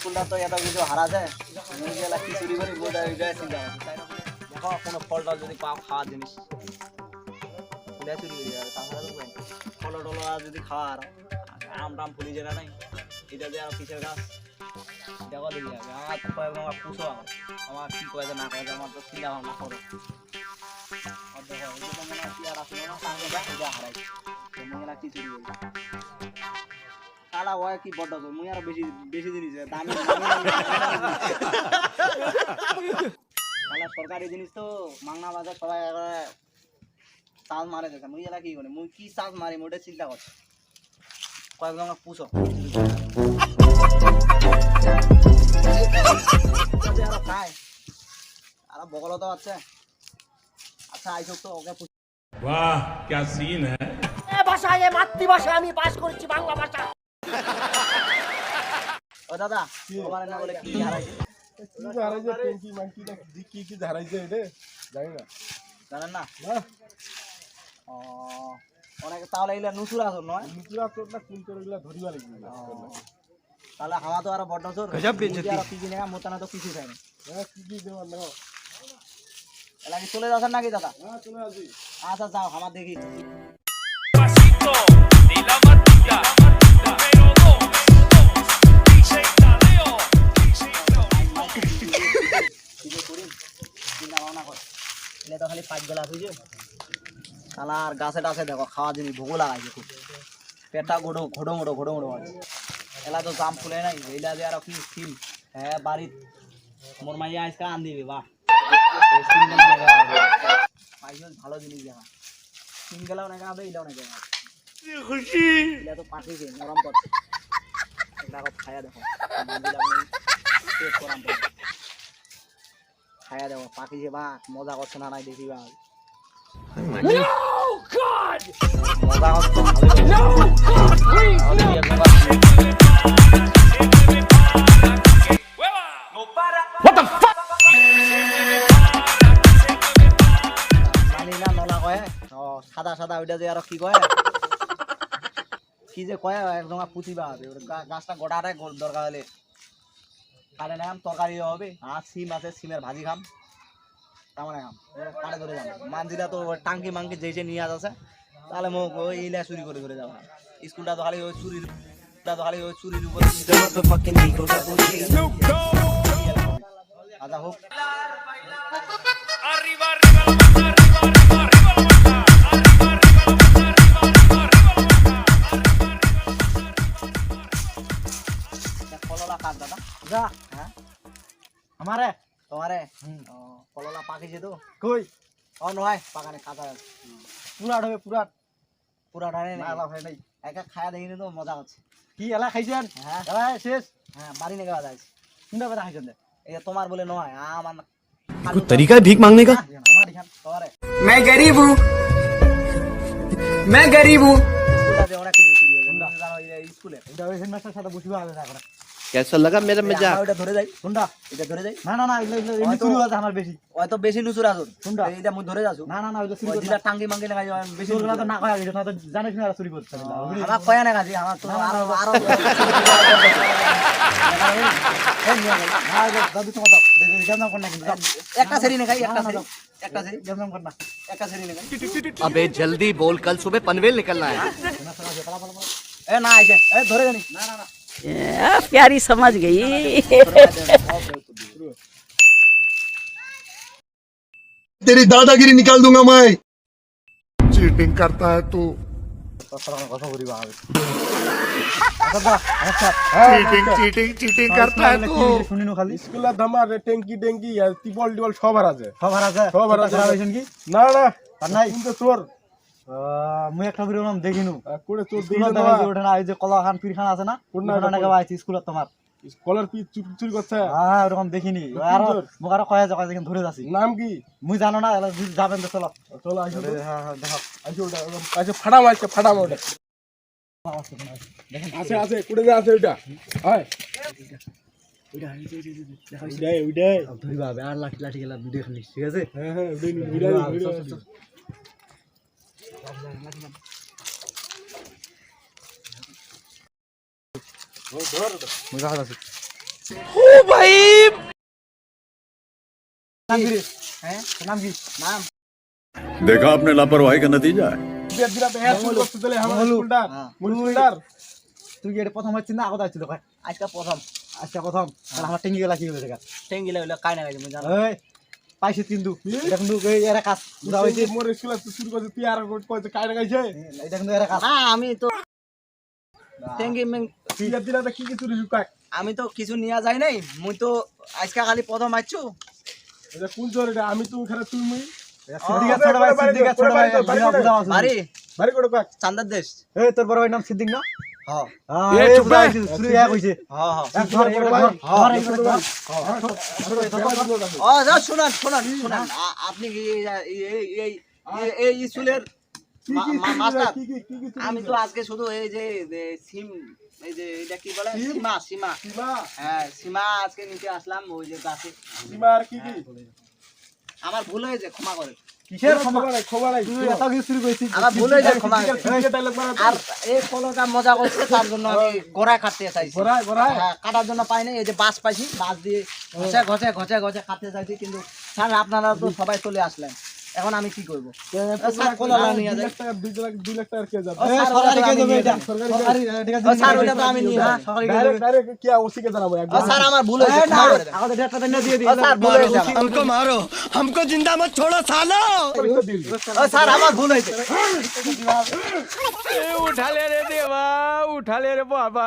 স্কুলটা তো এত কিছু হারা যায় মুই গেলা কি চুরি করি গোটা যায় চিন্তা আছে দেখো কোনো ফল টল যদি পাও খাওয়ার জিনিস ওটা চুরি করি আর তাছাড়া তো ফল টল যদি খাওয়ার আম টাম ফুলি যেটা নাই এটা দিয়ে আর কিসের গাছ দেখো দেখি যাবে আমার কয়েক আমার পুষো আমার কি কয়ে না কয়ে আমার তো চিন্তা ভাবনা করো আর দেখো এটা তো মনে হয় কি আর আসলে না সামনে যা হারাই তো মনে কি চুরি করি কালা ওয়া কি বড় তো মুই আর বেশি বেশি জিনিস দামি কালা সরকারি জিনিস তো মাংনা বাজার সবাই চাষ মারে দেখে মুই এলা কি করে মুই কি চাষ মারি মোটে চিন্তা করছি কয়েকজন পুষো খায় আর বগল তো আছে আচ্ছা আইসব তো ওকে वाह क्या सीन है ভাষা এ মাতৃভাষা আমি পাস করেছি বাংলা ভাষা ও দাদা তোমার না বলে কি হারাইছে কি হারাইছে ট্যাঙ্কি মাঙ্কিটা কি হারাইছে রে জানি না জানেন না না ও অনেক তাহলে এগুলা নুসুরা আসল নয় নিচুরা তোর না কোন তোর এগুলা ধরিবা লাগবে তাহলে হাওয়া তো আর বড় জোর গজব বেজতি আর কি কিনে মোতানা তো কিছু খায় না হ্যাঁ কি দেওয়ার না এলা কি চলে যাচ্ছেন নাকি দাদা হ্যাঁ চলে আসি আচ্ছা যাও আমার দেখি তো খালি পাঁচ বেলা হয়েছে কালার গাছে টাছে দেখো খাওয়া জিনিস ভোগ লাগাইছে খুব পেটা ঘোড়ো ঘোড়ো মোড়ো ঘোড়ো মোড়ো আছে এলা তো জাম ফুলে নাই এইলা দিয়ে আর কি স্কিম হ্যাঁ বাড়ির মোর মাইয়া আজকে আন দিবি বাহ ভালো জিনিস দেখা স্কিম গেলাও না হবে এটাও না দেখা খুশি এটা তো পাঠিয়েছে নরম করছে দেখো খায়া দেখো খায়া দেখো পাঠিয়েছে বা মজা করছে না নাই দেখি বা মজা করছে সাদা সাদা ওইটা যে আর কি কয় কি যে কয় একদম পুঁতিবা হবে গাছটা গোটাটাই দরকার হলে কাটে নাম তরকারি হবে আর সিম আছে সিমের ভাজি খাম তারপরে খাম কাটে ধরে যাবো মানজিরা তো টাঙ্কি মাঙ্কি যেছে নিয়ে আছে তাহলে মোক ওই ইলা চুরি করে করে যাবো স্কুলটা তো খালি ওই চুরির চুরির উপরে আচ্ছা হোক আমারে তোমারে কললা পাকিছে তো কই ও নয় পাকানে কাঁচা পুরাট হবে পুরাট হয় না এলা হয় নাই একা খায়া দেখিনি তো মজা হচ্ছে কি এলা খাইছেন হ্যাঁ এলা শেষ হ্যাঁ বাড়ি নিয়ে যাওয়া যাচ্ছে কোনটা কথা খাইছেন এই তোমার বলে নয় আমার कुछ तरीका है भीख मांगने का আমার দিখান তোমারে मैं गरीब हूँ স্কুলটা যে অনেক কিছু চুরি হয়েছে জানো এই স্কুলে এটা ওই হেডমাস্টার সাথে বসিবা হবে না করে कैसा लगा मेरा मजाक এটা ধরে যাই কোনটা এটা ধরে যাই না না না এমনি চুরি হচ্ছে আমার বেশি হয়তো বেশি নুসুর আসুন কোনটা এইটা মুই ধরে যাসু না না না ওইটা চুরি করে টাঙ্গি মাঙ্গি লাগাই বেশি চুরি তো না কয়া গেছে না তো জানিস না চুরি করতে আমার কয়া না গাজি আমার তো আরো দাদু তো দাও গেম কর না কিন্তু একটা সেরি না খাই একটা সেরি গেম কর না একটা সেরি না খাই अबे जल्दी बोल कल सुबह पनवेल निकलना है এ না আইছে এ ধরে জানি না না না प्यारी समझ गई तेरी दादागिरी निकाल दूंगा मैं चीटिंग करता है तू কথা বলিবা হবে चीटिंग करता है तू শুনিনো খালি স্কুলের ধামা রে ট্যাঙ্কি আর টিপল সব হারাছে সব হারাছে কি না না আর নাই কিন্তু তোর মুই একটা করে নাম দেখিনু কোড়ে তোর স্কুলত দেখা যে ওঠে না এই যে কলা খান পীর খান আছে না কোনটা ওখানে নাকি আইছি স্কুলত তোমার স্কলার পি চুরি করছে হ্যাঁ ওরকম দেখিনি আর মোক আর কয়া যায় দেখেন ধরে যাচ্ছি নাম কি মুই জানো না এলা যাবেন তো চলো চলো আইসো হ্যাঁ হ্যাঁ দেখো আইসো ওটা আইসো ফাটাম ওটা আছে কোড়ে যা আছে ওইটা হয় ওইটাই ধরিবা আর লাঠি গেলা ভিডিও খালি ঠিক আছে হ্যাঁ ওইটাই ধর মুই রাখা আছে হ্যাঁ নাম কি নাম देखा आपने लापरवाही का नतीजा है বিয়ার দিলা বেয়া শুরু করতে চলে আমার স্কুলটার স্কুলটার তুই কি এটা প্রথম হচ্ছিস না আগত আসছিল ভাই আজকে প্রথম তাহলে আমার টেঙ্গি গেলা কি হলো দেখা টেঙ্গি লাগলো কাই না গাইছে জানো এই পাইছে কিন্তু এটা কিন্তু এরা কাজ পুরা হইছে মোর স্কুল শুরু করতে তুই আর কইতে কাই লাগাইছে এটা কিন্তু এরা কাজ না আমি তো টেঙ্গি বিয়ার দিলা কি কি চুরি কাক আমি তো কিছু নিয়া যাই নাই মুই তো আজকে খালি প্রথম আইছো এটা কোন জোর এটা আমি তুমি খারাপ তুমি সিদ্দিকা ছোট ভাই বাড়ি বাড়ি কোড কাক চান্দার দেশ এই তোর বড় ভাই নাম সিদ্দিক না হ্যাঁ এ চুপ রে শুরু ইয়া কইছে হ্যাঁ এক ধর ও যা শুনান আপনি কি এই স্কুলের মাস্টার আমি তো আজকে শুধু এই যে সিম এই যে এটা কি বলে সীমা হ্যাঁ সীমা আজকে নিতে আসলাম ওই যে গাছে সীমার কি আমার ভুল হয়েছে ক্ষমা করে কিসের খবর নাই তুই এত কিছু শুরু কইছিস আমার ভুল হয়েছে ক্ষমা করে ডায়লগ মারা আর এই ফলটা মজা করছে তার জন্য আমি গোড়ায় কাটতে চাইছি গোড়ায় হ্যাঁ কাটার জন্য পাই নাই এই যে বাঁশ পাইছি বাঁশ দিয়ে ঘষে কাটতে চাইছি কিন্তু স্যার আপনারা তো সবাই চলে আসলেন এখন আমি কি করব স্যার কোলা নিয়ে যাই 2 লাখ টাকা কে যাবে সরকারি কে দেবে এটা সরকারি ঠিক আছে স্যার ওটা তো আমি নিয়ে সরকারি ডাইরেক্ট কি ওসি কে জানাবো একদম স্যার আমার ভুল হয়েছে ক্ষমা করে দেন আমাদের একটা দেন দিয়ে দিই স্যার ভুল হয়েছে আমার। हमको मारो हमको जिंदा मत छोड़ो सालो স্যার আমার ভুল হয়েছে उठा ले रे देवा उठा ले रे बाबा